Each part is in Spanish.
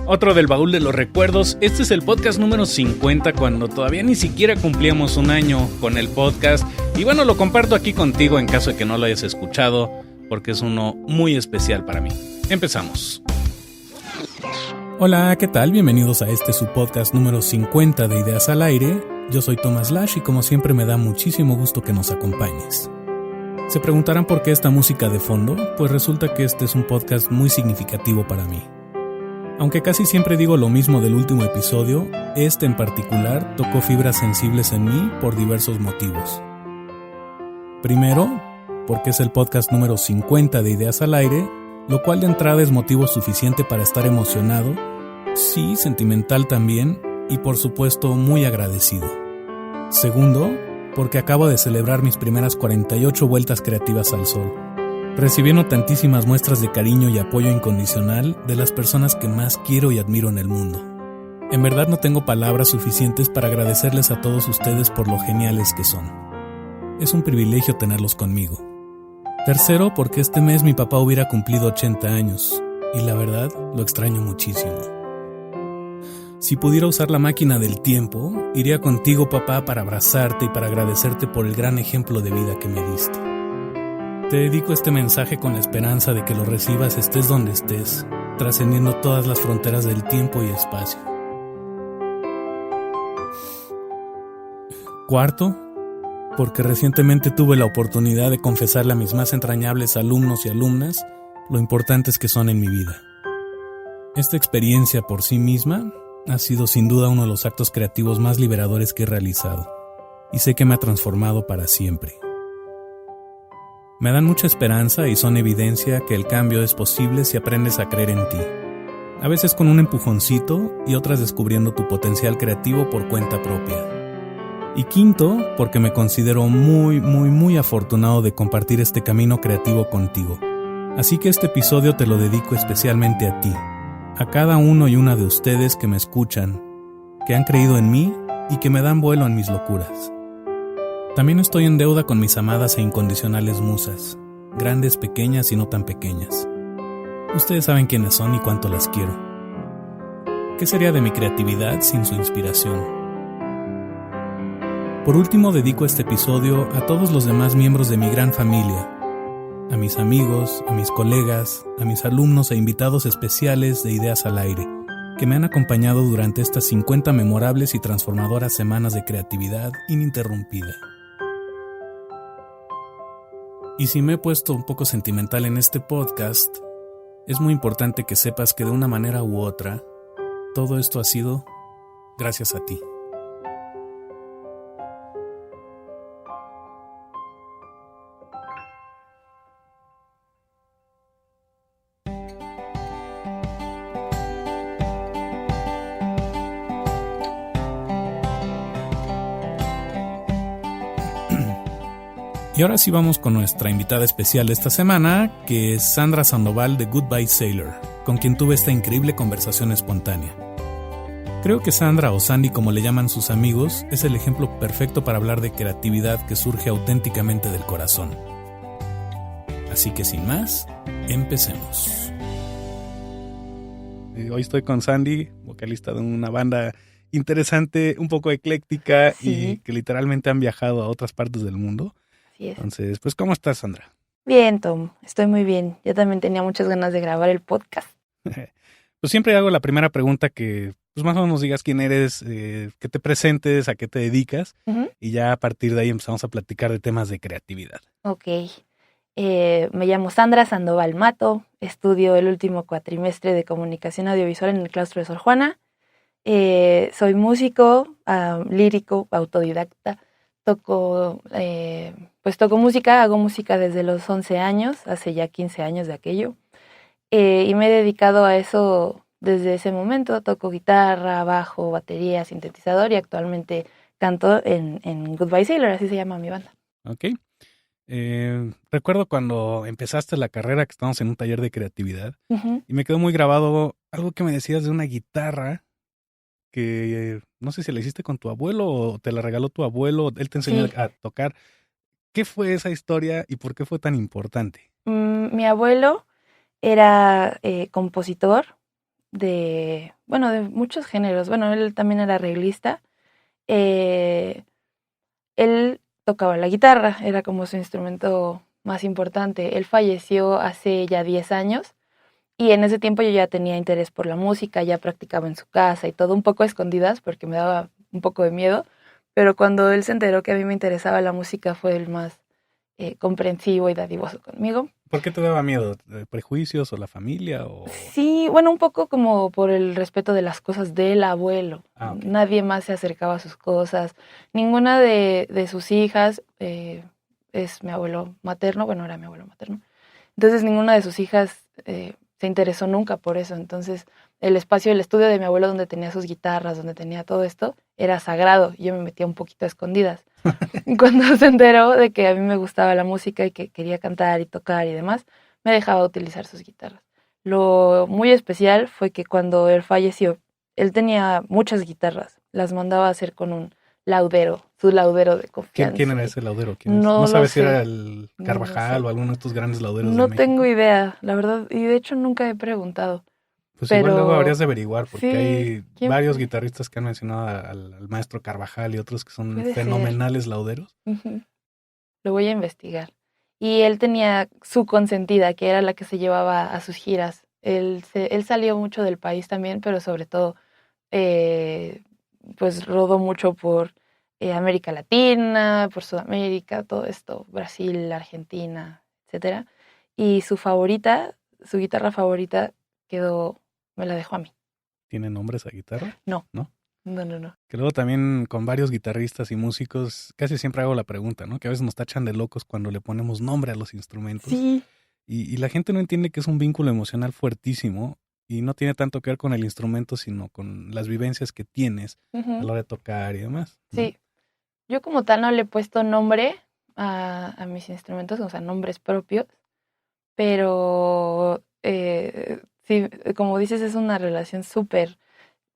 Otro del baúl de los recuerdos. Este es el podcast número 50, cuando todavía ni siquiera cumplíamos un año con el podcast. Y bueno, lo comparto aquí contigo en caso de que no lo hayas escuchado, porque es uno muy especial para mí. Empezamos. Hola, ¿qué tal? Bienvenidos a su podcast número 50 de Ideas al Aire. Yo soy Thomas Lash y como siempre me da muchísimo gusto que nos acompañes. Se preguntarán por qué esta música de fondo, pues resulta que este es un podcast muy significativo para mí. Aunque casi siempre digo lo mismo del último episodio, este en particular tocó fibras sensibles en mí por diversos motivos. Primero, porque es el podcast número 50 de Ideas al Aire, lo cual de entrada es motivo suficiente para estar emocionado, sí, sentimental también, y por supuesto muy agradecido. Segundo, porque acabo de celebrar mis primeras 48 vueltas creativas al sol, recibiendo tantísimas muestras de cariño y apoyo incondicional de las personas que más quiero y admiro en el mundo. En verdad no tengo palabras suficientes para agradecerles a todos ustedes por lo geniales que son. Es un privilegio tenerlos conmigo. Tercero, porque este mes mi papá hubiera cumplido 80 años, y la verdad, lo extraño muchísimo. Si pudiera usar la máquina del tiempo, iría contigo, papá, para abrazarte y para agradecerte por el gran ejemplo de vida que me diste. Te dedico este mensaje con la esperanza de que lo recibas estés donde estés, trascendiendo todas las fronteras del tiempo y espacio. Cuarto, porque recientemente tuve la oportunidad de confesarle a mis más entrañables alumnos y alumnas lo importantes que son en mi vida. Esta experiencia por sí misma ha sido sin duda uno de los actos creativos más liberadores que he realizado, y sé que me ha transformado para siempre. Me dan mucha esperanza y son evidencia que el cambio es posible si aprendes a creer en ti, a veces con un empujoncito y otras descubriendo tu potencial creativo por cuenta propia. Y quinto, porque me considero muy afortunado de compartir este camino creativo contigo. Así que este episodio te lo dedico especialmente a ti, a cada uno y una de ustedes que me escuchan, que han creído en mí y que me dan vuelo en mis locuras. También estoy en deuda con mis amadas e incondicionales musas, grandes, pequeñas y no tan pequeñas. Ustedes saben quiénes son y cuánto las quiero. ¿Qué sería de mi creatividad sin su inspiración? Por último, dedico este episodio a todos los demás miembros de mi gran familia, a mis amigos, a mis colegas, a mis alumnos e invitados especiales de Ideas al Aire, que me han acompañado durante estas 50 memorables y transformadoras semanas de creatividad ininterrumpida. Y si me he puesto un poco sentimental en este podcast, es muy importante que sepas que de una manera u otra, todo esto ha sido gracias a ti. Y ahora sí vamos con nuestra invitada especial de esta semana, que es Sandra Sandoval de Goodbye Sailor, con quien tuve esta increíble conversación espontánea. Creo que Sandra, o Sandy como le llaman sus amigos, es el ejemplo perfecto para hablar de creatividad que surge auténticamente del corazón. Así que sin más, empecemos. Hoy estoy con Sandy, vocalista de una banda interesante, un poco ecléctica, sí, y que literalmente han viajado a otras partes del mundo. Así es. Entonces, pues, ¿cómo estás, Sandra? Bien, Tom, estoy muy bien. Yo también tenía muchas ganas de grabar el podcast. Pues siempre hago la primera pregunta que, pues, más o menos digas quién eres, que te presentes, a qué te dedicas, y ya a partir de ahí empezamos a platicar de temas de creatividad. Ok. Me llamo Sandra Sandoval Mato, estudio el último cuatrimestre de comunicación audiovisual en el claustro de Sor Juana. Soy músico, lírico, autodidacta. Toco música, hago música desde los 11 años, hace ya 15 años de aquello. Y me he dedicado a eso desde ese momento. Toco guitarra, bajo, batería, sintetizador y actualmente canto en Goodbye Sailor, así se llama mi banda. Ok. Recuerdo cuando empezaste la carrera que estábamos en un taller de creatividad y me quedó muy grabado algo que me decías de una guitarra que no sé si la hiciste con tu abuelo o te la regaló tu abuelo, él te enseñó a tocar. ¿Qué fue esa historia y por qué fue tan importante? Mi abuelo era compositor de muchos géneros. Bueno, él también era arreglista. Él tocaba la guitarra, era como su instrumento más importante. Él falleció hace ya 10 años y en ese tiempo yo ya tenía interés por la música, ya practicaba en su casa y todo, un poco a escondidas porque me daba un poco de miedo, pero cuando él se enteró que a mí me interesaba la música fue el más comprensivo y dadivoso conmigo. ¿Por qué te daba miedo? ¿Prejuicios o la familia? O... Sí, bueno, un poco como por el respeto de las cosas del abuelo. Okay. Nadie más se acercaba a sus cosas. Ninguna de sus hijas es mi abuelo materno, bueno, era mi abuelo materno. Entonces ninguna de sus hijas se interesó nunca por eso. Entonces el espacio del estudio de mi abuelo donde tenía sus guitarras, donde tenía todo esto, era sagrado. Yo me metía un poquito a escondidas. Cuando se enteró de que a mí me gustaba la música y que quería cantar y tocar y demás, me dejaba utilizar sus guitarras. Lo muy especial fue que cuando él falleció, él tenía muchas guitarras, las mandaba a hacer con un laudero, su laudero de confianza. ¿Quién era ese laudero? No sabes si sé. era el Carvajal o alguno de estos grandes lauderos de No México? tengo idea, la verdad, y de hecho nunca he preguntado. Pues pero... igual luego habrías de averiguar, porque sí, hay varios guitarristas que han mencionado al maestro Carvajal y otros que son fenomenales lauderos. Uh-huh. Lo voy a investigar. Y él tenía su consentida, que era la que se llevaba a sus giras. Él salió mucho del país también, pero sobre todo, pues rodó mucho por América Latina, por Sudamérica, todo esto, Brasil, Argentina, etcétera. Y su guitarra favorita me la dejó a mí. ¿Tiene nombre esa guitarra? No. ¿No? No. Que luego también con varios guitarristas y músicos casi siempre hago la pregunta, ¿no? Que a veces nos tachan de locos cuando le ponemos nombre a los instrumentos. Sí. Y la gente no entiende que es un vínculo emocional fuertísimo y no tiene tanto que ver con el instrumento, sino con las vivencias que tienes a la hora de tocar y demás, ¿no? Sí. Yo como tal no le he puesto nombre a mis instrumentos, o sea, nombres propios, pero sí, como dices, es una relación súper,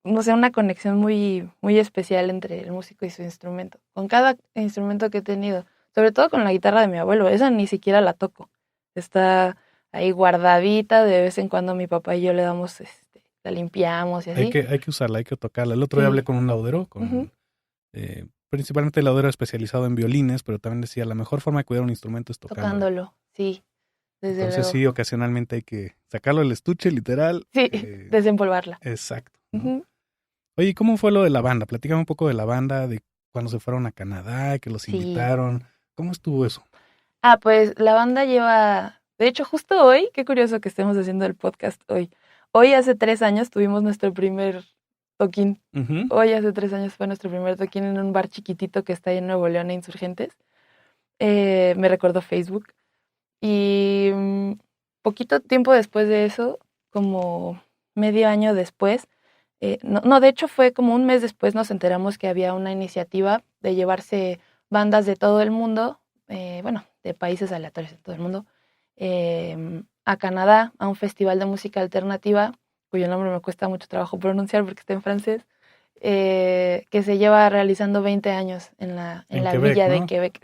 no sé, una conexión muy, muy especial entre el músico y su instrumento. Con cada instrumento que he tenido, sobre todo con la guitarra de mi abuelo, esa ni siquiera la toco. Está ahí guardadita, de vez en cuando mi papá y yo le damos, la limpiamos y así. Hay que usarla, hay que tocarla. El otro día hablé con un laudero, principalmente el laudero especializado en violines, pero también decía, la mejor forma de cuidar un instrumento es tocándolo. Sí. Entonces luego. sí, ocasionalmente hay que sacarlo del estuche, literal. Sí, desempolvarla. Exacto, ¿no? Oye, ¿cómo fue lo de la banda? Platícame un poco de la banda, de cuando se fueron a Canadá, que los invitaron. ¿Cómo estuvo eso? Pues la banda lleva... De hecho, justo hoy, qué curioso que estemos haciendo el podcast hoy. Hoy hace 3 años tuvimos nuestro primer toquín. Hoy hace 3 años fue nuestro primer toquín en un bar chiquitito que está ahí en Nuevo León e Insurgentes. Me recordó Facebook. Y poquito tiempo después de eso, como medio año después, de hecho fue como un mes después nos enteramos que había una iniciativa de llevarse bandas de todo el mundo, de países aleatorios de todo el mundo, a Canadá, a un festival de música alternativa, cuyo nombre me cuesta mucho trabajo pronunciar porque está en francés, que se lleva realizando 20 años en la Quebec, villa, ¿no?, de Quebec.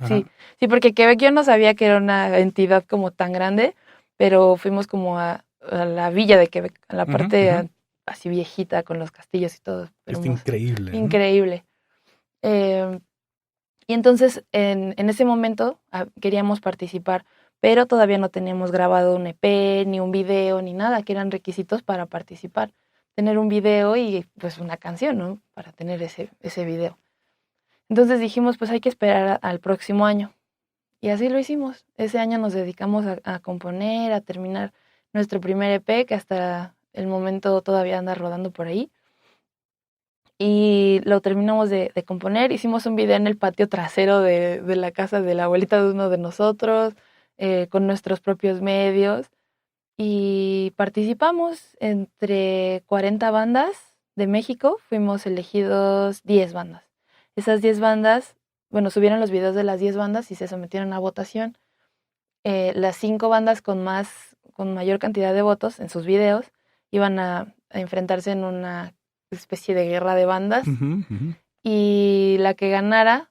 Sí, porque Quebec yo no sabía que era una entidad como tan grande, pero fuimos como a la villa de Quebec, a la parte así viejita con los castillos y todo. Es increíble. Increíble. Y entonces en ese momento queríamos participar, pero todavía no teníamos grabado un EP, ni un video, ni nada, que eran requisitos para participar. Tener un video y pues una canción, ¿no? Para tener ese video. Entonces dijimos, pues hay que esperar al próximo año. Y así lo hicimos. Ese año nos dedicamos a componer, a terminar nuestro primer EP, que hasta el momento todavía anda rodando por ahí. Y lo terminamos de componer. Hicimos un video en el patio trasero de la casa de la abuelita de uno de nosotros, con nuestros propios medios. Y participamos entre 40 bandas de México. Fuimos elegidos 10 bandas. Esas 10 bandas, subieron los videos de las 10 bandas y se sometieron a votación. Las 5 bandas con mayor cantidad de votos en sus videos iban a enfrentarse en una especie de guerra de bandas. Y la que ganara,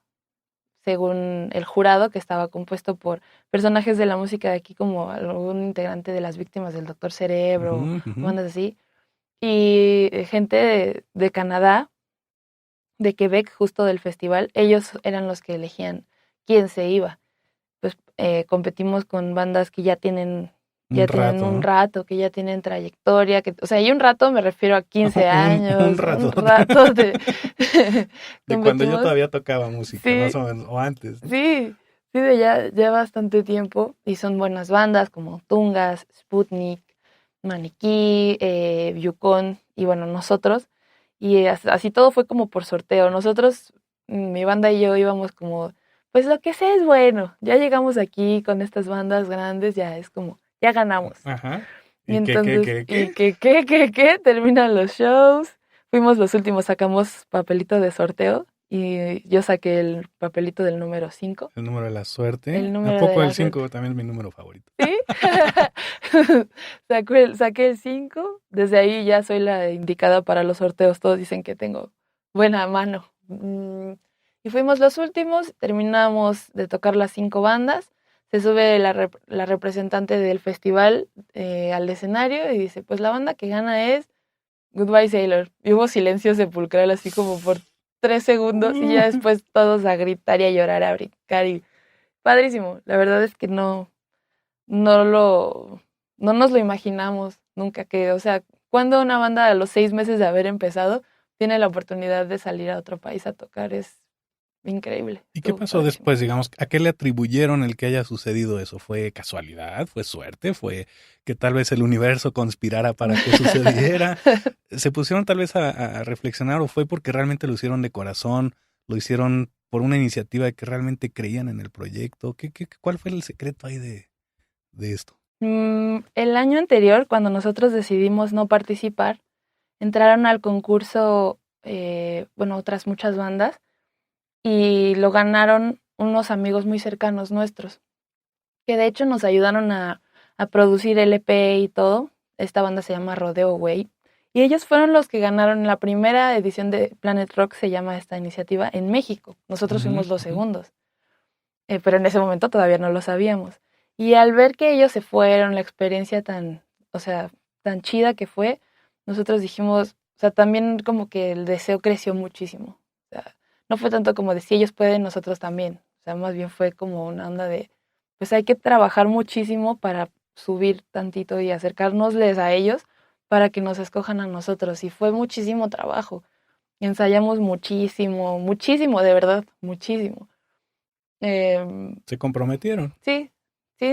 según el jurado, que estaba compuesto por personajes de la música de aquí, como algún integrante de las Víctimas del Doctor Cerebro, bandas así, Y gente de Canadá, de Quebec, justo del festival, ellos eran los que elegían quién se iba. Pues competimos con bandas que ya tienen un rato, que ya tienen trayectoria, o sea, y un rato me refiero a 15 años, un rato de de cuando yo todavía tocaba música, sí, más o menos, o antes, ¿no? Sí, de ya bastante tiempo, y son buenas bandas como Tungas, Sputnik, Maniquí, Yukon, y bueno, nosotros, y así todo fue como por sorteo. Nosotros, mi banda y yo íbamos como, pues lo que sea es bueno, ya llegamos aquí con estas bandas grandes, ya es como, ya ganamos. Ajá. Y entonces, ¿qué? Terminan los shows, fuimos los últimos, sacamos papelito de sorteo, y yo saqué el papelito del número 5. El número de la suerte. El número ¿A poco de la el 5 suerte. también es mi número favorito? ¿Sí? Saqué el 5. Desde ahí ya soy la indicada para los sorteos. Todos dicen que tengo buena mano. Y fuimos los últimos. Terminamos de tocar las 5 bandas. Se sube la representante del festival al escenario y dice, pues la banda que gana es Goodbye Sailor. Y hubo silencio sepulcral así como por 3 segundos y ya después todos a gritar y a llorar, a brincar y padrísimo. La verdad es que no nos lo imaginamos nunca que, o sea, cuando una banda a los 6 meses de haber empezado tiene la oportunidad de salir a otro país a tocar, es increíble. ¿Y qué pasó después, digamos? ¿A qué le atribuyeron el que haya sucedido eso? ¿Fue casualidad? ¿Fue suerte? ¿Fue que tal vez el universo conspirara para que sucediera? ¿Se pusieron tal vez a reflexionar o fue porque realmente lo hicieron de corazón? ¿Lo hicieron por una iniciativa de que realmente creían en el proyecto? ¿Cuál fue el secreto ahí de esto? El año anterior, cuando nosotros decidimos no participar, entraron al concurso, otras muchas bandas, y lo ganaron unos amigos muy cercanos nuestros, que de hecho nos ayudaron a producir el EP y todo. Esta banda se llama Rodeo Way, y ellos fueron los que ganaron la primera edición de Planet Rock, se llama esta iniciativa, en México. Nosotros fuimos los segundos, pero en ese momento todavía no lo sabíamos. Y al ver que ellos se fueron, la experiencia tan chida que fue, nosotros dijimos, o sea, también como que el deseo creció muchísimo. O sea, no fue tanto como de si ellos pueden, nosotros también. O sea, más bien fue como una onda de, pues hay que trabajar muchísimo para subir tantito y acercárnosles a ellos para que nos escojan a nosotros. Y fue muchísimo trabajo. Ensayamos muchísimo, de verdad, muchísimo. ¿Se comprometieron? Sí,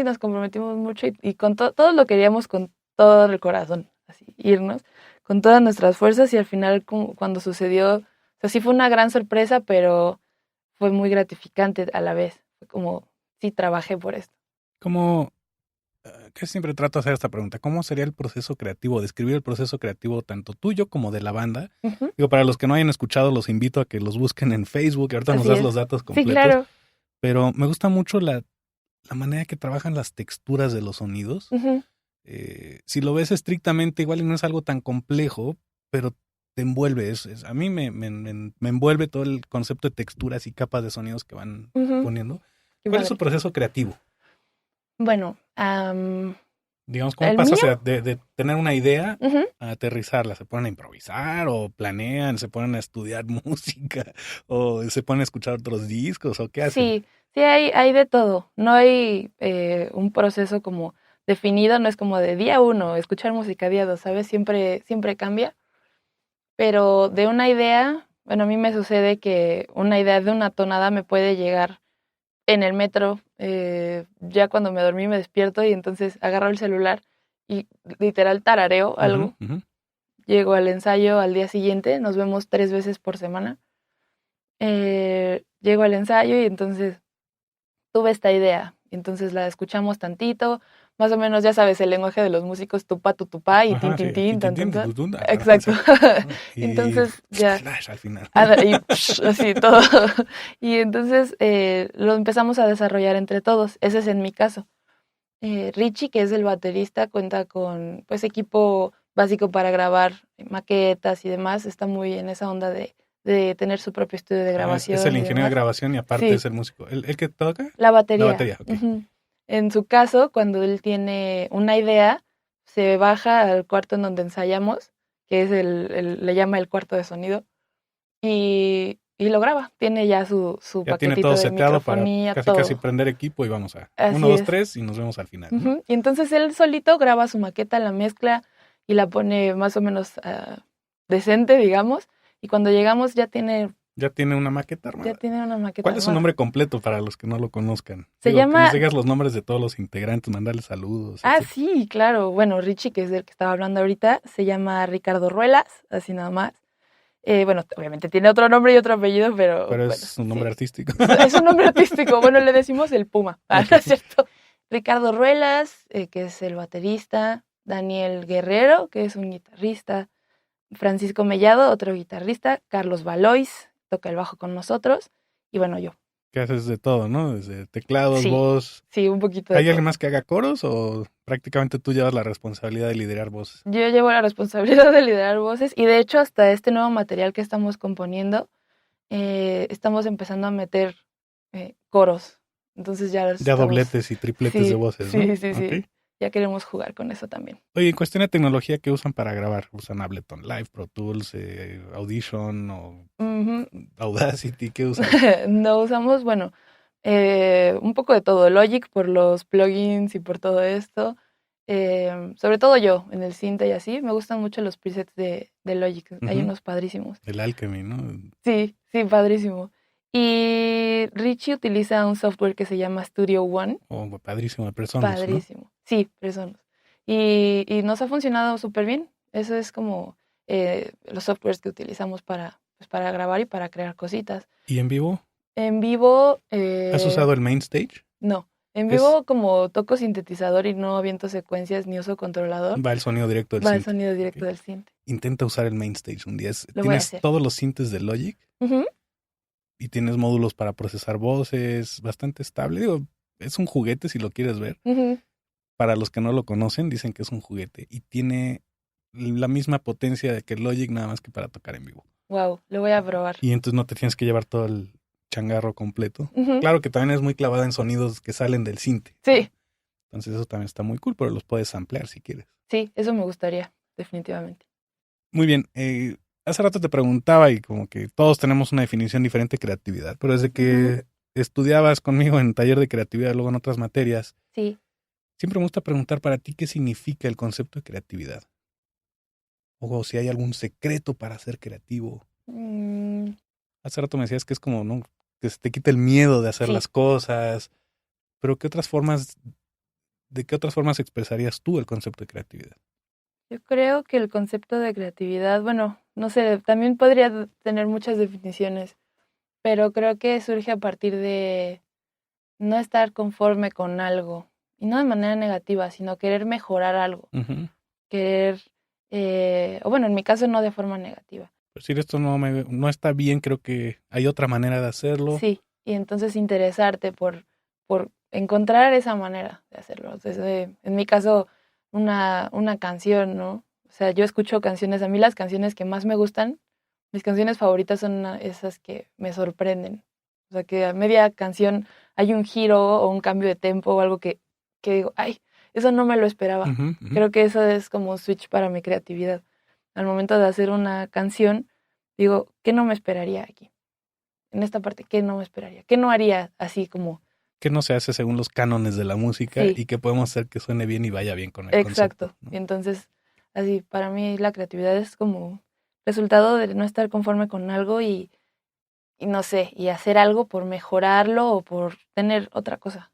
nos comprometimos mucho y con todo lo queríamos con todo el corazón, así, irnos con todas nuestras fuerzas, y al final cuando sucedió, o sea, sí fue una gran sorpresa, pero fue muy gratificante a la vez. Fue como, sí, trabajé por esto. ¿Cómo, que siempre trato de hacer esta pregunta, cómo sería el proceso creativo, describir el proceso creativo tanto tuyo como de la banda? Uh-huh. Digo, para los que no hayan escuchado, los invito a que los busquen en Facebook, ahorita Así nos das es. los datos completos. Sí, claro. Pero me gusta mucho la manera que trabajan las texturas de los sonidos. Uh-huh. Si lo ves estrictamente, igual no es algo tan complejo, pero te envuelve. A mí me envuelve todo el concepto de texturas y capas de sonidos que van poniendo. ¿Cuál es su proceso creativo? Bueno, digamos, ¿cómo pasa de tener una idea a aterrizarla? ¿Se ponen a improvisar o planean, se ponen a estudiar música o se ponen a escuchar otros discos o qué hacen? Sí, hay de todo. No hay un proceso como definido, no es como de día 1, escuchar música, día 2, ¿sabes? Siempre cambia. Pero de una idea, bueno, a mí me sucede que una idea de una tonada me puede llegar en el metro, ya cuando me dormí me despierto y entonces agarro el celular y literal tarareo algo. Llego al ensayo al día siguiente, nos vemos 3 veces por semana. Llego al ensayo y entonces tuve esta idea, entonces la escuchamos tantito, más o menos ya sabes el lenguaje de los músicos, tupá, tutupá y tin, tin, tin, tan, tan, tan. Exacto. Entonces ya. Flash al final. Y así todo. Y entonces lo empezamos a desarrollar entre todos. Ese es en mi caso. Richie, que es el baterista, cuenta con pues equipo básico para grabar maquetas y demás. Está muy en esa onda de tener su propio estudio de grabación. Es el ingeniero de grabación y aparte es el músico. ¿El que toca? La batería. La batería, okay. En su caso, cuando él tiene una idea, se baja al cuarto en donde ensayamos, que es le llama el cuarto de sonido, y lo graba. Tiene ya su Ya paquetito tiene todo de seteado para microfonía, casi prender equipo y vamos a Así 1, 2, es. 3 y nos vemos al final, ¿no? Uh-huh. Y entonces él solito graba su maqueta, la mezcla y la pone más o menos decente, digamos. Y cuando llegamos ya tiene una maqueta armada. Ya tiene una maqueta ¿Cuál es su armada. nombre completo para los que no lo conozcan? Se llama... Que nos digas los nombres de todos los integrantes, mandarles saludos. Etc. Sí, claro. Bueno, Richie, que es el que estaba hablando ahorita, se llama Ricardo Ruelas, así nada más. Bueno, obviamente tiene otro nombre y otro apellido, pero es un nombre artístico. Es un nombre artístico. Bueno, le decimos el Puma. ¿No es cierto? Ricardo Ruelas, que es el baterista. Daniel Guerrero, que es un guitarrista. Francisco Mellado, otro guitarrista. Carlos Valois, toca el bajo con nosotros. Y bueno, yo. Que haces de todo, ¿no? Desde teclados, voz. Sí, un poquito de ¿Hay todo. alguien más que haga coros o prácticamente tú llevas la responsabilidad de liderar voces? Yo llevo la responsabilidad de liderar voces y de hecho hasta este nuevo material que estamos componiendo estamos empezando a meter coros. Entonces ya dobletes y tripletes de voces, ¿no? Sí. Okay. Ya queremos jugar con eso también. Oye, en cuestión de tecnología, ¿qué usan para grabar? ¿Usan Ableton Live, Pro Tools, Audition o Audacity? ¿Qué usan? No usamos, bueno, un poco de todo. Logic por los plugins y por todo esto. Sobre todo yo, en el synth y así. Me gustan mucho los presets de Logic. Hay unos padrísimos. El Alchemy, ¿no? Sí, padrísimo. Y Richie utiliza un software que se llama Studio One. Oh, padrísimo, de Presonus, padrísimo, ¿no? Sí, Presonus. Y nos ha funcionado súper bien. Eso es como los softwares que utilizamos para grabar y para crear cositas. ¿Y en vivo? En vivo... ¿Has usado el main stage? No. En vivo como toco sintetizador y no aviento secuencias ni uso controlador. Va el sonido directo del synth. Va el sonido directo del synth. Intenta usar el main stage un día. Tienes todos los synths de Logic. Y tienes módulos para procesar voces, bastante estable. Digo, es un juguete si lo quieres ver. Para los que no lo conocen, dicen que es un juguete. Y tiene la misma potencia que Logic, nada más que para tocar en vivo. Wow, lo voy a probar. Y entonces no te tienes que llevar todo el changarro completo. Claro que también es muy clavada en sonidos que salen del synth. Sí. Entonces eso también está muy cool, pero los puedes samplear si quieres. Sí, eso me gustaría, definitivamente. Muy bien. Hace rato te preguntaba y como que todos tenemos una definición diferente de creatividad, pero desde que estudiabas conmigo en taller de creatividad, luego en otras materias, sí, siempre me gusta preguntar para ti qué significa el concepto de creatividad. O si hay algún secreto para ser creativo. Hace rato me decías que es como, ¿no?, que se te quita el miedo de hacer las cosas, pero ¿de qué otras formas expresarías tú el concepto de creatividad? Yo creo que el concepto de creatividad, bueno, no sé, también podría tener muchas definiciones, pero creo que surge a partir de no estar conforme con algo, y no de manera negativa, sino querer mejorar algo, querer, o bueno, en mi caso no de forma negativa. Pues si esto no está bien, creo que hay otra manera de hacerlo. Sí, y entonces interesarte por encontrar esa manera de hacerlo. Entonces, en mi caso, una canción, ¿no? O sea, yo escucho canciones, a mí las canciones que más me gustan, mis canciones favoritas son esas que me sorprenden. O sea, que a media canción hay un giro o un cambio de tempo o algo que digo, ay, eso no me lo esperaba. Creo que eso es como un switch para mi creatividad. Al momento de hacer una canción, digo, ¿qué no me esperaría aquí? En esta parte, ¿qué no me esperaría? ¿Qué no haría así como? ¿Qué no se hace según los cánones de la música y qué podemos hacer que suene bien y vaya bien con el concepto, ¿no? Y entonces, así, para mí la creatividad es como resultado de no estar conforme con algo y no sé, y hacer algo por mejorarlo o por tener otra cosa.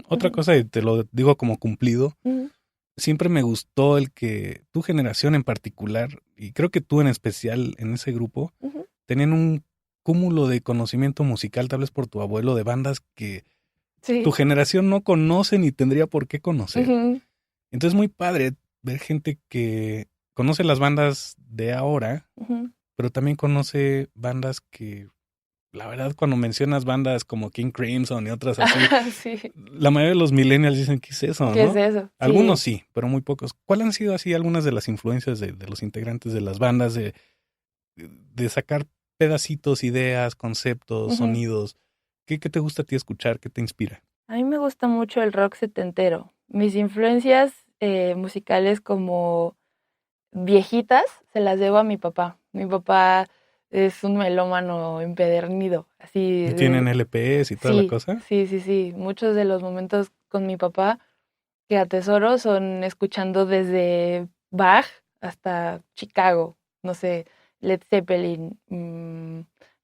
Otra cosa, y te lo digo como cumplido, siempre me gustó el que tu generación en particular, y creo que tú en especial en ese grupo, tenían un cúmulo de conocimiento musical, tal vez por tu abuelo, de bandas que tu generación no conoce ni tendría por qué conocer. Entonces es muy padre ver gente que conoce las bandas de ahora, pero también conoce bandas que, la verdad, cuando mencionas bandas como King Crimson y otras así, la mayoría de los millennials dicen, ¿qué es eso? ¿Qué ¿no? es eso? Algunos sí, pero muy pocos. ¿Cuáles han sido así algunas de las influencias de los integrantes de las bandas de sacar pedacitos, ideas, conceptos, sonidos? ¿Qué te gusta a ti escuchar? ¿Qué te inspira? A mí me gusta mucho el rock setentero. Mis influencias musicales como viejitas se las debo a mi papá. Mi papá es un melómano empedernido, así. ¿Y tienen LPs y toda la cosa? Sí. Muchos de los momentos con mi papá que atesoro son escuchando desde Bach hasta Chicago, no sé, Led Zeppelin,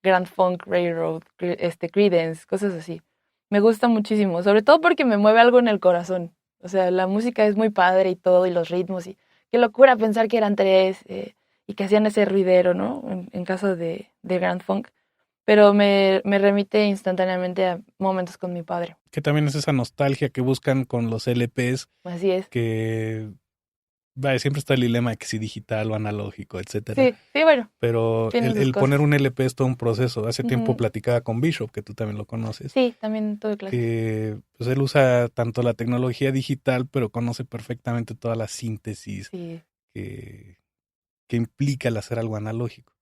Grand Funk Railroad, Creedence, cosas así. Me gusta muchísimo, sobre todo porque me mueve algo en el corazón. O sea, la música es muy padre y todo, y los ritmos, y qué locura pensar que eran tres y que hacían ese ruidero, ¿no? En caso de Grand Funk. Pero me remite instantáneamente a momentos con mi padre. Que también es esa nostalgia que buscan con los LPs. Así es. Que vaya, siempre está el dilema de que si digital o analógico, etcétera. Sí, bueno. Pero el poner un LP es todo un proceso. Hace tiempo platicaba con Bishop, que tú también lo conoces. Sí, también tuve clases. Que pues él usa tanto la tecnología digital, pero conoce perfectamente toda la síntesis que implica el hacer algo analógico.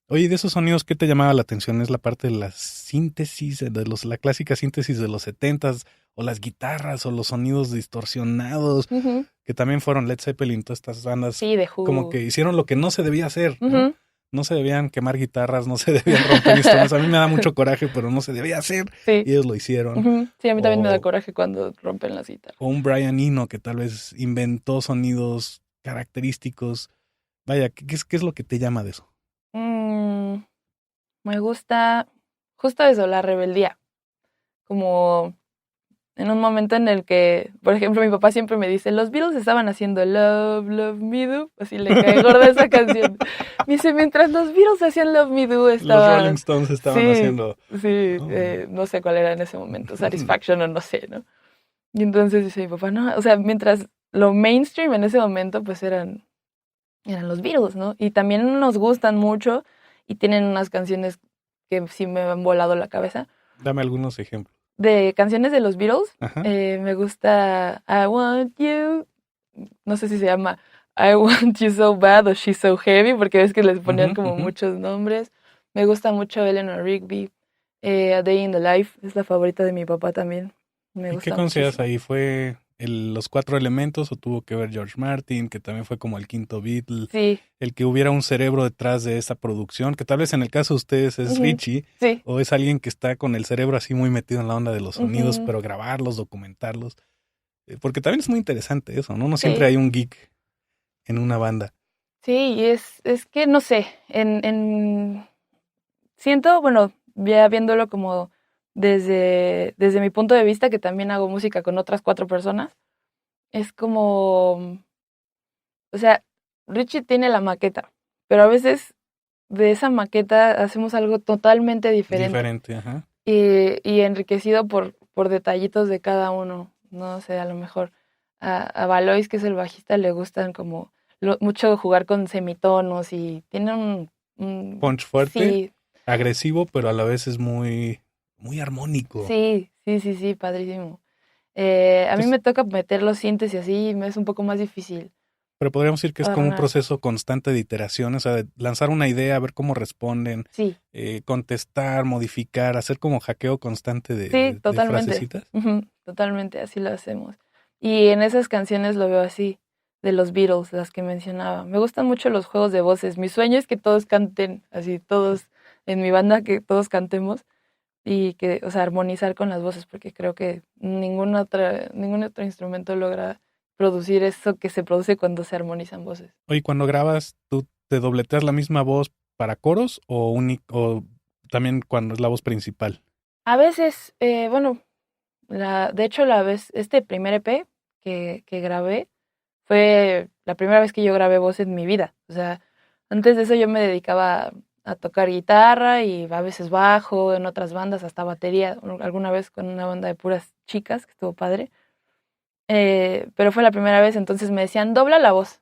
Oye, de esos sonidos, ¿qué te llamaba la atención? ¿Es la parte de la síntesis, la clásica síntesis de los 70s, o las guitarras, o los sonidos distorsionados, que también fueron Led Zeppelin, todas estas bandas, de Who, como que hicieron lo que no se debía hacer, ¿no? No se debían quemar guitarras, no se debían romper instrumentos. A mí me da mucho coraje, pero no se debía hacer. Y ellos lo hicieron. Sí, a mí también me da coraje cuando rompen las guitarras. O un Brian Eno que tal vez inventó sonidos característicos. Vaya, ¿qué es lo que te llama de eso? Me gusta justo eso, la rebeldía. Como en un momento en el que, por ejemplo, mi papá siempre me dice, los Beatles estaban haciendo Love, Love Me Do. Así le cae gorda esa canción. Me dice, mientras los Beatles hacían Love Me Do, estaban... Los Rolling Stones estaban haciendo... Sí, no sé cuál era en ese momento, Satisfaction o no sé, ¿no? Y entonces dice mi papá, no, o sea, mientras lo mainstream en ese momento, pues eran los Beatles, ¿no? Y también nos gustan mucho y tienen unas canciones que sí me han volado la cabeza. Dame algunos ejemplos. De canciones de los Beatles, me gusta I Want You, no sé si se llama I Want You So Bad o She's So Heavy, porque ves que les ponían como muchos nombres. Me gusta mucho Eleanor Rigby, A Day in the Life, es la favorita de mi papá también. Me gusta. ¿Y qué consideras ahí? ¿Fue los 4 elementos o tuvo que ver George Martin, que también fue como el quinto Beatle? Sí. El que hubiera un cerebro detrás de esa producción, que tal vez en el caso de ustedes es Richie, o es alguien que está con el cerebro así muy metido en la onda de los sonidos, pero grabarlos, documentarlos. Porque también es muy interesante eso, ¿no? No siempre hay un geek en una banda. Sí, y es que no sé, siento, bueno, ya viéndolo como desde mi punto de vista, que también hago música con otras 4 personas, es como, o sea, Richie tiene la maqueta, pero a veces de esa maqueta hacemos algo totalmente diferente. Ajá. Y enriquecido por detallitos de cada uno. No sé, a lo mejor a Valois, que es el bajista, le gustan como mucho jugar con semitonos y tiene un punch fuerte, agresivo, pero a la vez es muy, muy armónico. Sí, padrísimo. A mí me toca meter los sintes y así, me es un poco más difícil. Pero podríamos decir que es como un proceso constante de iteraciones, o sea, de lanzar una idea, ver cómo responden, contestar, modificar, hacer como hackeo constante de frasecitas. Totalmente, así lo hacemos. Y en esas canciones lo veo así, de los Beatles, las que mencionaba. Me gustan mucho los juegos de voces. Mi sueño es que todos canten, así todos en mi banda, que todos cantemos y que, o sea, armonizar con las voces, porque creo que ningún otro instrumento logra producir eso que se produce cuando se armonizan voces. Oye, cuando grabas, ¿tú te dobleteas la misma voz para coros o también cuando es la voz principal? A veces, bueno, de hecho este primer EP que grabé fue la primera vez que yo grabé voz en mi vida. O sea, antes de eso yo me dedicaba a tocar guitarra y a veces bajo, en otras bandas hasta batería, alguna vez con una banda de puras chicas, que estuvo padre. Pero fue la primera vez, entonces me decían, dobla la voz.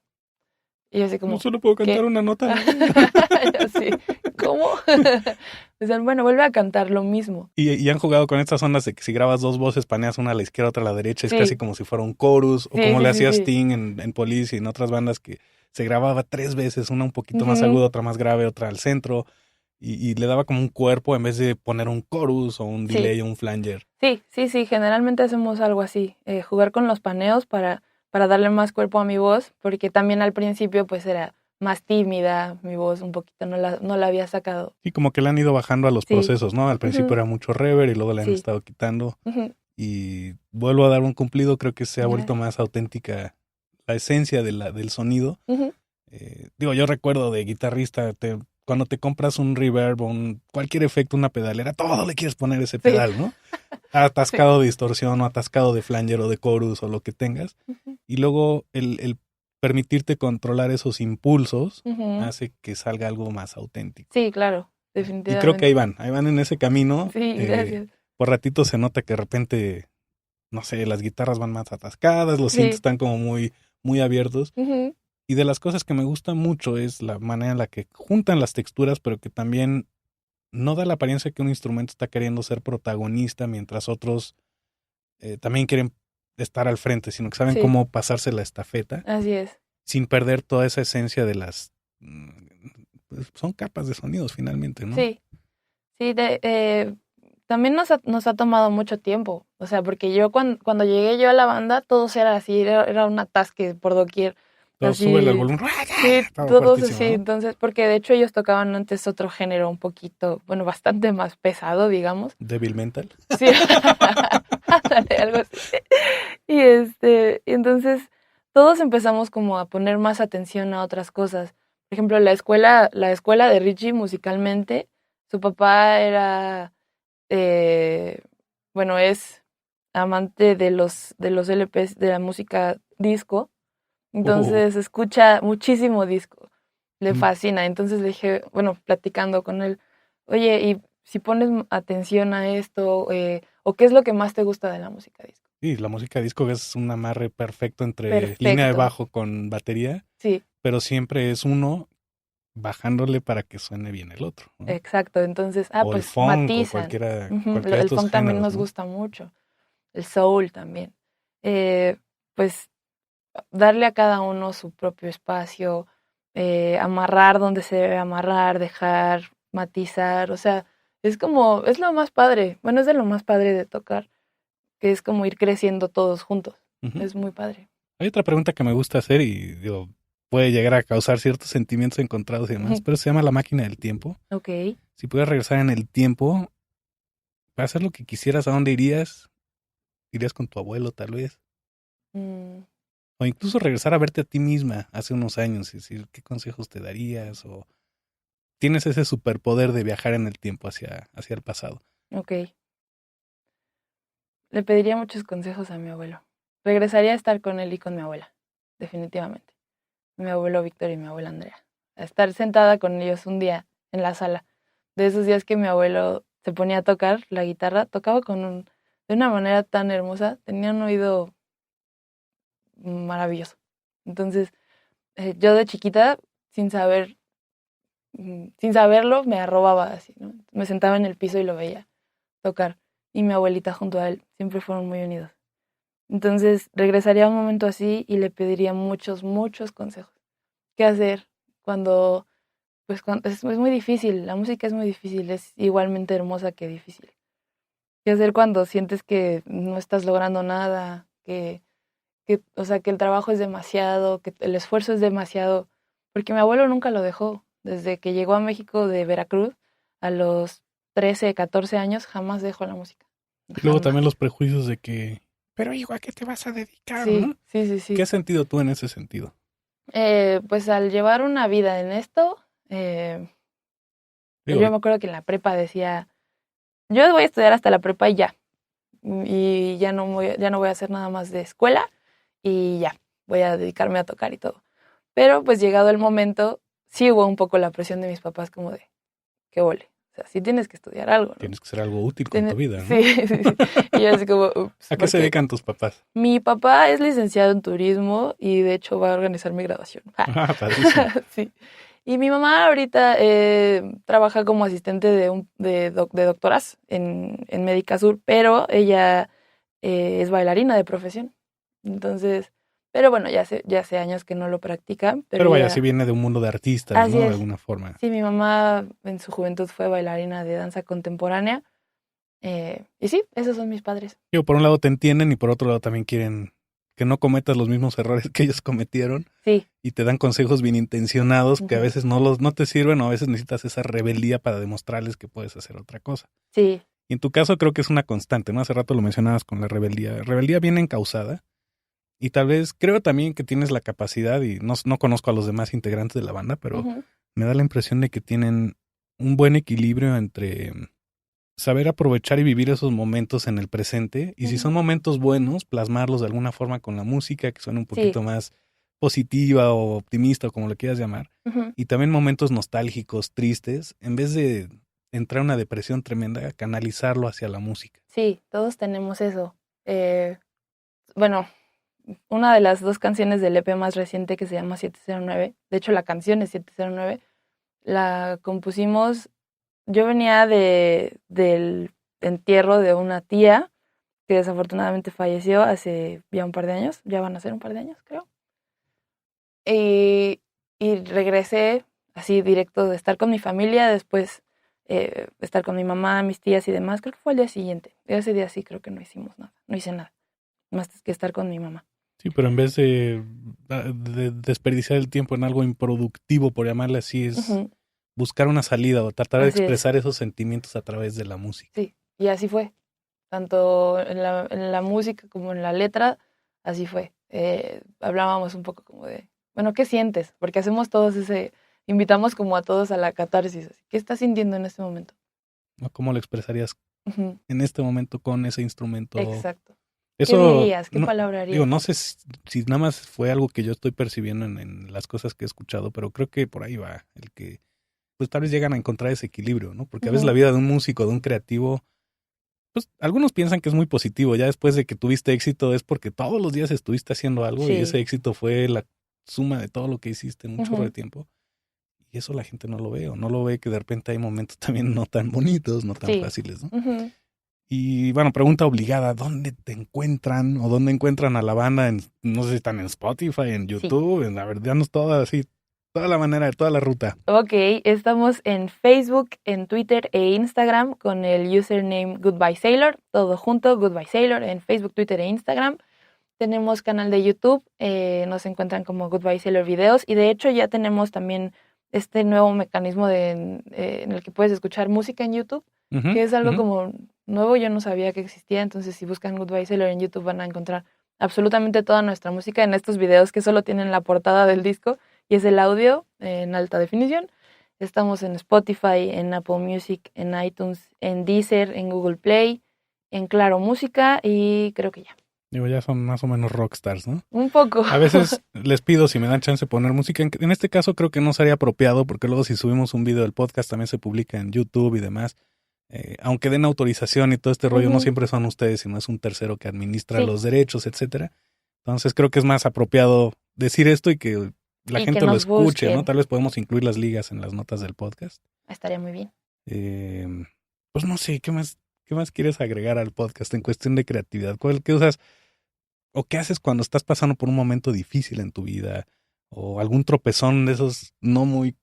Y yo así como... No solo puedo cantar una nota. Sí, ¿cómo? Decían, bueno, vuelve a cantar lo mismo. Y han jugado con estas ondas de que si grabas 2 voces, paneas una a la izquierda, otra a la derecha, es casi como si fuera un chorus, o como le hacía Sting en Police y en otras bandas que se grababa 3 veces, una un poquito más aguda, otra más grave, otra al centro, y le daba como un cuerpo en vez de poner un chorus o un delay o un flanger. Sí, generalmente hacemos algo así, jugar con los paneos para para darle más cuerpo a mi voz, porque también al principio pues era más tímida, mi voz un poquito no la había sacado. Y como que le han ido bajando a los procesos, ¿no? Al principio era mucho reverb y luego le han estado quitando. Y vuelvo a dar un cumplido, creo que se ha vuelto más auténtica la esencia del sonido. Yo recuerdo de guitarrista, cuando te compras un reverb o cualquier efecto, una pedalera, todo le quieres poner ese pedal, ¿no? Atascado de distorsión o atascado de flanger o de chorus o lo que tengas. Y luego el permitirte controlar esos impulsos hace que salga algo más auténtico. Sí, claro, definitivamente. Y creo que ahí van en ese camino. Sí, gracias. Por ratito se nota que de repente, no sé, las guitarras van más atascadas, los cintos están como muy, muy abiertos. Y de las cosas que me gusta mucho es la manera en la que juntan las texturas, pero que también no da la apariencia que un instrumento está queriendo ser protagonista, mientras otros también quieren estar al frente, sino que saben cómo pasarse la estafeta. Así es. Sin perder toda esa esencia de las... Pues son capas de sonidos finalmente, ¿no? Sí. También nos ha tomado mucho tiempo. O sea, porque yo cuando llegué yo a la banda, todos era así, era un atasque por doquier. Todos suben el volumen. Sí, todos así. ¿No? Entonces, porque de hecho ellos tocaban antes otro género un poquito, bueno, bastante más pesado, digamos. Devil Mental. Sí. Algo así. Y entonces todos empezamos como a poner más atención a otras cosas. Por ejemplo, la escuela de Richie musicalmente, su papá era, es amante de los LPs, de la música disco. Entonces escucha muchísimo disco, le fascina. Entonces le dije, platicando con él, oye, y si pones atención a esto, o qué es lo que más te gusta de la música disco. Sí, la música disco es un amarre perfecto entre línea de bajo con batería, pero siempre es uno bajándole para que suene bien el otro, ¿no? Exacto, entonces, o el funk, matizan. O cualquiera de el funk también géneros, nos gusta mucho, el soul también. Pues darle a cada uno su propio espacio, amarrar donde se debe amarrar, dejar, matizar, o sea, es lo más padre, es de lo más padre de tocar, que es como ir creciendo todos juntos, es muy padre. Hay otra pregunta que me gusta hacer y puede llegar a causar ciertos sentimientos encontrados y demás, pero se llama la máquina del tiempo. Ok. Si pudieras regresar en el tiempo, para hacer lo que quisieras, ¿a dónde irías? ¿Irías con tu abuelo tal vez? O incluso regresar a verte a ti misma hace unos años y decir qué consejos te darías, o tienes ese superpoder de viajar en el tiempo hacia el pasado. Ok. Le pediría muchos consejos a mi abuelo. Regresaría a estar con él y con mi abuela, definitivamente. Mi abuelo Víctor y mi abuela Andrea. A estar sentada con ellos un día en la sala. De esos días que mi abuelo se ponía a tocar la guitarra, tocaba de una manera tan hermosa, tenía un oído maravilloso. Entonces, yo de chiquita, sin saberlo, me arrobaba así, ¿no? Me sentaba en el piso y lo veía tocar. Y mi abuelita junto a él, siempre fueron muy unidos. Entonces, regresaría a un momento así y le pediría muchos, muchos consejos. ¿Qué hacer cuando es muy difícil? La música es muy difícil, es igualmente hermosa que difícil. ¿Qué hacer cuando sientes que no estás logrando nada, que el trabajo es demasiado, que el esfuerzo es demasiado? Porque mi abuelo nunca lo dejó. Desde que llegó a México de Veracruz, a los 13, 14 años, jamás dejó la música. Y luego también los prejuicios de que, pero hijo, ¿a qué te vas a dedicar? Sí, ¿no? Sí. ¿Qué has sentido tú en ese sentido? Pues al llevar una vida en esto, yo me acuerdo que en la prepa decía, yo voy a estudiar hasta la prepa y ya. Y ya no voy a hacer nada más de escuela y ya, voy a dedicarme a tocar y todo. Pero pues llegado el momento, sí hubo un poco la presión de mis papás como de, qué ole. O sea, sí tienes que estudiar algo, ¿no? Tienes que ser algo útil con tu vida, ¿no? Sí. Y yo así como, ups. ¿A qué se dedican tus papás? Mi papá es licenciado en turismo y de hecho va a organizar mi graduación. Padrísimo. Sí. Y mi mamá ahorita trabaja como asistente de doctoras en Médica Sur, pero ella es bailarina de profesión. Entonces, pero bueno, ya hace años que no lo practica. Pero vaya, sí viene de un mundo de artistas, así ¿no? Es. De alguna forma. Sí, mi mamá en su juventud fue bailarina de danza contemporánea. Y sí, esos son mis padres. Por un lado te entienden y por otro lado también quieren que no cometas los mismos errores que ellos cometieron. Sí. Y te dan consejos bien intencionados que a veces no te sirven o a veces necesitas esa rebeldía para demostrarles que puedes hacer otra cosa. Sí. Y en tu caso creo que es una constante, ¿no? Hace rato lo mencionabas con la rebeldía. Rebeldía bien encausada. Y tal vez creo también que tienes la capacidad, y no conozco a los demás integrantes de la banda, pero me da la impresión de que tienen un buen equilibrio entre saber aprovechar y vivir esos momentos en el presente. Y si son momentos buenos, plasmarlos de alguna forma con la música, que suene un poquito más positiva o optimista o como lo quieras llamar. Y también momentos nostálgicos, tristes, en vez de entrar en una depresión tremenda, canalizarlo hacia la música. Sí, todos tenemos eso. Bueno, una de las 2 canciones del EP más reciente que se llama 709, de hecho la canción es 709, la compusimos, yo venía del entierro de una tía que desafortunadamente falleció hace ya un par de años, ya van a ser un par de años creo, y regresé así directo de estar con mi familia, después estar con mi mamá, mis tías y demás, creo que fue el día siguiente, ese día sí creo que no hicimos nada, no hice nada, más que estar con mi mamá. Sí, pero en vez de desperdiciar el tiempo en algo improductivo, por llamarle así, es buscar una salida o tratar de expresar esos sentimientos a través de la música. Sí, y así fue. Tanto en la música como en la letra, así fue. Hablábamos un poco como de, bueno, ¿qué sientes? Porque hacemos todos invitamos como a todos a la catarsis. ¿Qué estás sintiendo en este momento? ¿Cómo lo expresarías en este momento con ese instrumento? Exacto. Eso, ¿qué dirías? ¿Qué palabra harías? Digo, no sé si nada más fue algo que yo estoy percibiendo en las cosas que he escuchado, pero creo que por ahí va el que pues tal vez llegan a encontrar ese equilibrio, ¿no? Porque a veces la vida de un músico, de un creativo, pues algunos piensan que es muy positivo. Ya después de que tuviste éxito es porque todos los días estuviste haciendo algo y ese éxito fue la suma de todo lo que hiciste en un chorro de tiempo. Y eso la gente no lo ve, o no lo ve que de repente hay momentos también no tan bonitos, no tan fáciles, ¿no? Y bueno, pregunta obligada, ¿dónde te encuentran o dónde encuentran a la banda? No sé si están en Spotify, en YouTube, a ver, danos toda la manera, toda la ruta. Ok, estamos en Facebook, en Twitter e Instagram con el username Goodbye Sailor, todo junto, Goodbye Sailor, en Facebook, Twitter e Instagram. Tenemos canal de YouTube, nos encuentran como Goodbye Sailor Videos y de hecho ya tenemos también este nuevo mecanismo en el que puedes escuchar música en YouTube, que es algo como nuevo, yo no sabía que existía, entonces si buscan Goodbye Sailor en YouTube van a encontrar absolutamente toda nuestra música en estos videos que solo tienen la portada del disco y es el audio en alta definición. Estamos en Spotify, en Apple Music, en iTunes, en Deezer, en Google Play, en Claro Música y creo que ya. Digo, ya son más o menos rockstars, ¿no? Un poco. A veces les pido si me dan chance de poner música. En este caso creo que no sería apropiado porque luego si subimos un video del podcast también se publica en YouTube y demás. Aunque den autorización y todo este rollo, no siempre son ustedes, sino es un tercero que administra los derechos, etcétera. Entonces creo que es más apropiado decir esto y que la gente lo escuche, ¿no? Tal vez podemos incluir las ligas en las notas del podcast. Estaría muy bien. Pues no sé, ¿qué más quieres agregar al podcast en cuestión de creatividad? ¿Qué usas o qué haces cuando estás pasando por un momento difícil en tu vida? O algún tropezón de esos no muy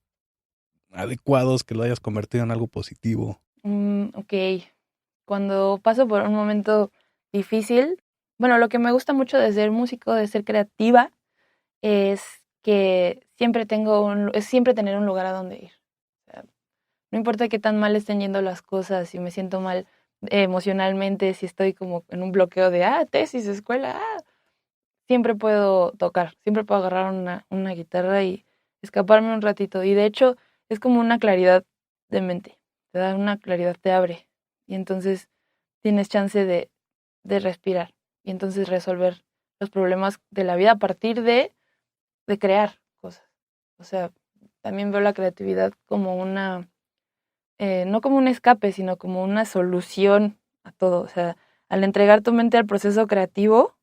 adecuados que lo hayas convertido en algo positivo. Ok. Cuando paso por un momento difícil, bueno, lo que me gusta mucho de ser músico, de ser creativa, es que siempre tener un lugar a donde ir. O sea, no importa qué tan mal estén yendo las cosas, si me siento mal emocionalmente, si estoy como en un bloqueo de, tesis, escuela, siempre puedo tocar, siempre puedo agarrar una guitarra y escaparme un ratito. Y de hecho, es como una claridad de mente, te da una claridad, te abre. Y entonces tienes chance de respirar y entonces resolver los problemas de la vida a partir de crear cosas. O sea, también veo la creatividad como una, no como un escape, sino como una solución a todo. O sea, al entregar tu mente al proceso creativo,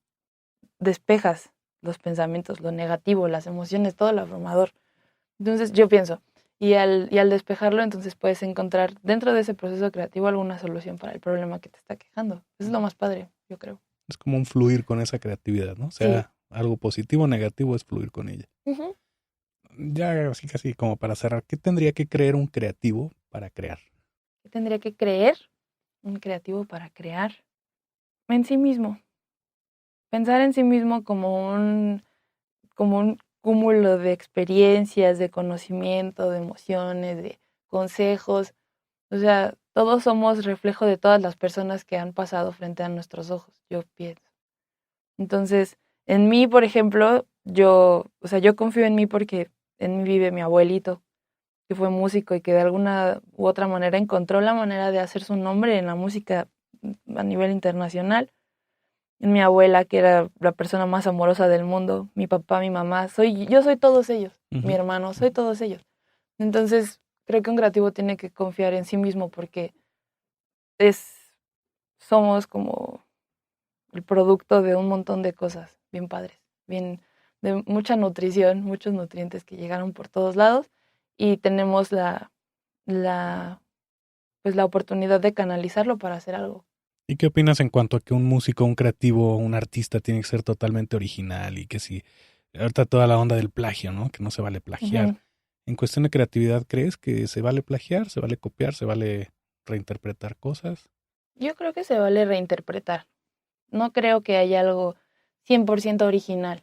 despejas los pensamientos, lo negativo, las emociones, todo lo abrumador. Entonces yo pienso, y al despejarlo, entonces puedes encontrar dentro de ese proceso creativo alguna solución para el problema que te está quejando. Eso es lo más padre, yo creo. Es como un fluir con esa creatividad, ¿no? O sea, algo positivo o negativo es fluir con ella. Ya así casi como para cerrar, ¿qué tendría que creer un creativo para crear? ¿Qué tendría que creer un creativo para crear? En sí mismo. pensar en sí mismo como un cúmulo de experiencias, de conocimiento, de emociones, de consejos. O sea, todos somos reflejo de todas las personas que han pasado frente a nuestros ojos, yo pienso. Entonces, en mí, por ejemplo, yo confío en mí porque en mí vive mi abuelito, que fue músico y que de alguna u otra manera encontró la manera de hacer su nombre en la música a nivel internacional. En mi abuela, que era la persona más amorosa del mundo, mi papá, mi mamá, yo soy todos ellos, mi hermano, soy todos ellos. Entonces, creo que un creativo tiene que confiar en sí mismo porque somos como el producto de un montón de cosas bien padres, bien de mucha nutrición, muchos nutrientes que llegaron por todos lados y tenemos pues la oportunidad de canalizarlo para hacer algo. ¿Y qué opinas en cuanto a que un músico, un creativo, un artista tiene que ser totalmente original y que si ahorita toda la onda del plagio, ¿no? Que no se vale plagiar. En cuestión de creatividad, ¿crees que se vale plagiar, se vale copiar, se vale reinterpretar cosas? Yo creo que se vale reinterpretar. No creo que haya algo 100% original.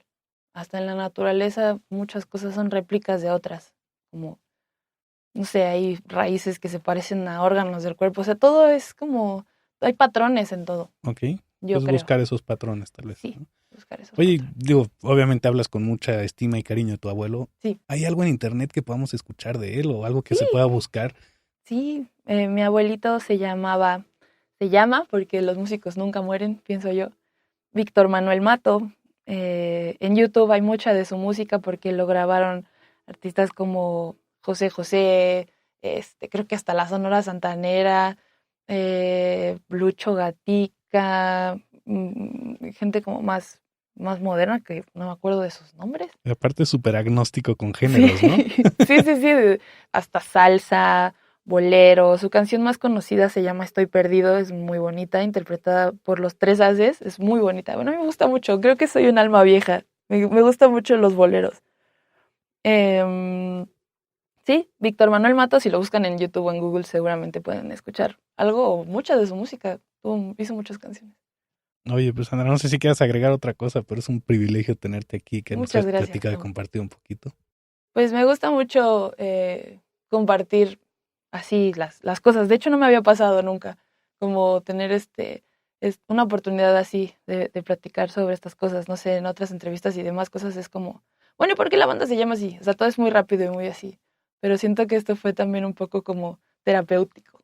Hasta en la naturaleza muchas cosas son réplicas de otras. Como, no sé, hay raíces que se parecen a órganos del cuerpo. O sea, todo es como... Hay patrones en todo. Ok. Yo creo. Buscar esos patrones, tal vez. Sí, ¿no? buscar esos Oye, patrones. digo, obviamente hablas con mucha estima y cariño de tu abuelo. Sí. ¿Hay algo en internet que podamos escuchar de él o algo que se pueda buscar? Sí, mi abuelito se llama, porque los músicos nunca mueren, pienso yo, Víctor Manuel Mato. En YouTube hay mucha de su música porque lo grabaron artistas como José José, creo que hasta la Sonora Santanera, Lucho Gatica, gente como más moderna que no me acuerdo de sus nombres. Y aparte es súper agnóstico con géneros, sí. ¿no? Sí, hasta salsa, bolero. Su canción más conocida se llama Estoy Perdido, es muy bonita, interpretada por los Tres Haces, es muy bonita. Bueno, a mí me gusta mucho, creo que soy un alma vieja, me gustan mucho los boleros. Sí, Víctor Manuel Mato, si lo buscan en YouTube o en Google seguramente pueden escuchar algo o mucha de su música, hizo muchas canciones. Oye, pues Sandra, no sé si quieras agregar otra cosa, pero es un privilegio tenerte aquí, que Muchas nos has gracias, platicado y Tom. compartido un poquito. Pues me gusta mucho compartir así las cosas. De hecho, no me había pasado nunca como tener es una oportunidad así de platicar sobre estas cosas. No sé, en otras entrevistas y demás cosas es como, bueno, ¿y por qué la banda se llama así? O sea, todo es muy rápido y muy así. Pero siento que esto fue también un poco como terapéutico.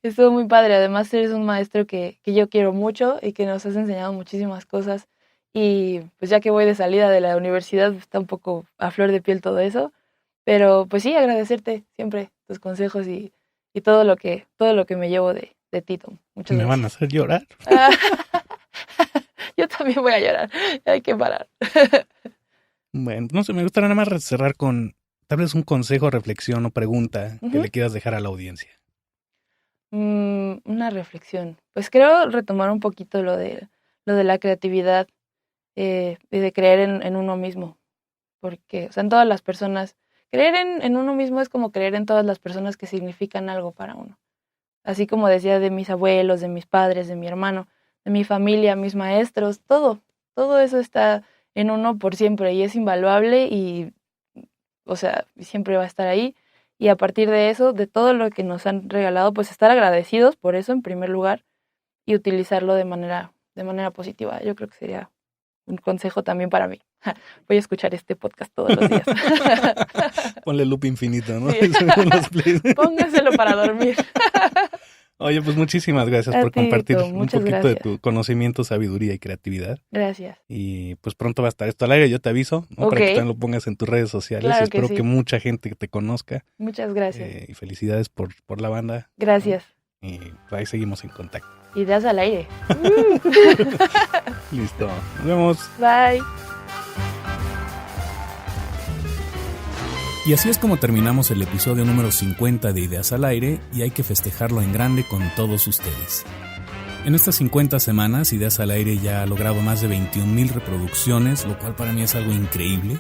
Estuvo muy padre. Además, eres un maestro que yo quiero mucho y que nos has enseñado muchísimas cosas. Y pues ya que voy de salida de la universidad, está un poco a flor de piel todo eso. Pero pues sí, agradecerte siempre tus consejos y todo lo que me llevo de ti, Tom. Muchas gracias. ¿Me van a hacer llorar? Yo también voy a llorar. Hay que parar. Bueno, no sé, me gustaría nada más cerrar con tal vez un consejo, reflexión o pregunta que le quieras dejar a la audiencia. Una reflexión. Pues creo retomar un poquito lo de la creatividad y de creer en uno mismo. Porque, o sea, en todas las personas, creer en uno mismo es como creer en todas las personas que significan algo para uno. Así como decía de mis abuelos, de mis padres, de mi hermano, de mi familia, mis maestros, todo eso está en uno por siempre y es invaluable y, o sea, siempre va a estar ahí. Y a partir de eso, de todo lo que nos han regalado, pues estar agradecidos por eso en primer lugar y utilizarlo de manera positiva. Yo creo que sería un consejo también para mí. Voy a escuchar este podcast todos los días. Ponle loop infinito, ¿no? Sí. Póngaselo para dormir. Oye, pues muchísimas gracias por compartir un poquito de tu conocimiento, sabiduría y creatividad. Gracias. Y pues pronto va a estar esto al aire, yo te aviso, ¿no? Para que también lo pongas en tus redes sociales. Claro Espero que sí. que mucha gente te conozca. Muchas gracias. Y felicidades por la banda. Gracias. ¿no? Y ahí seguimos en contacto. Ideas al aire. Listo. Nos vemos. Bye. Y así es como terminamos el episodio número 50 de Ideas al Aire, y hay que festejarlo en grande con todos ustedes. En estas 50 semanas, Ideas al Aire ya ha logrado más de 21,000 reproducciones, lo cual para mí es algo increíble.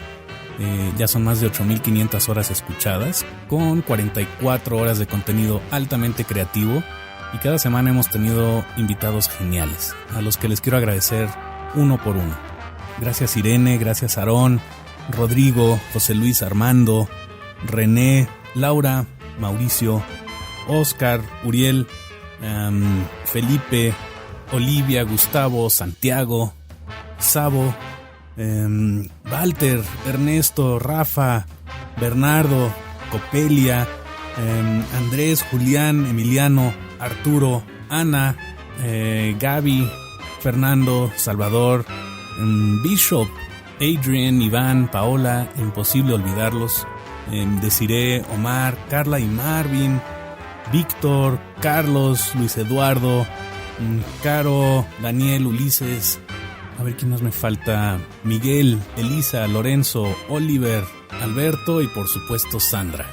Ya son más de 8,500 horas escuchadas, con 44 horas de contenido altamente creativo, y cada semana hemos tenido invitados geniales, a los que les quiero agradecer uno por uno. Gracias Irene, gracias Aarón, Rodrigo, José Luis, Armando, René, Laura, Mauricio, Oscar, Uriel, Felipe, Olivia, Gustavo, Santiago, Sabo, Walter, Ernesto, Rafa, Bernardo, Copelia, Andrés, Julián, Emiliano, Arturo, Ana, Gaby, Fernando, Salvador, Bishop, Adrian, Iván, Paola, imposible olvidarlos, Desiree, Omar, Carla y Marvin, Víctor, Carlos, Luis Eduardo, Caro, Daniel, Ulises, a ver quién más me falta, Miguel, Elisa, Lorenzo, Oliver, Alberto y por supuesto Sandra.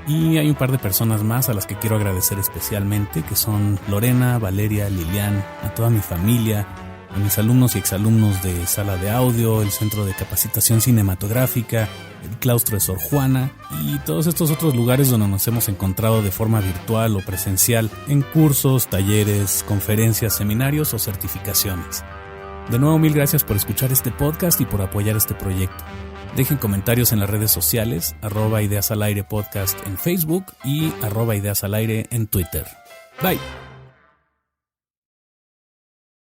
Y hay un par de personas más a las que quiero agradecer especialmente, que son Lorena, Valeria, Lilian, a toda mi familia, a mis alumnos y exalumnos de Sala de Audio, el Centro de Capacitación Cinematográfica, el Claustro de Sor Juana y todos estos otros lugares donde nos hemos encontrado de forma virtual o presencial en cursos, talleres, conferencias, seminarios o certificaciones. De nuevo, mil gracias por escuchar este podcast y por apoyar este proyecto. Dejen comentarios en las redes sociales, @Ideas al Aire Podcast en Facebook y @Ideas al Aire en Twitter. Bye.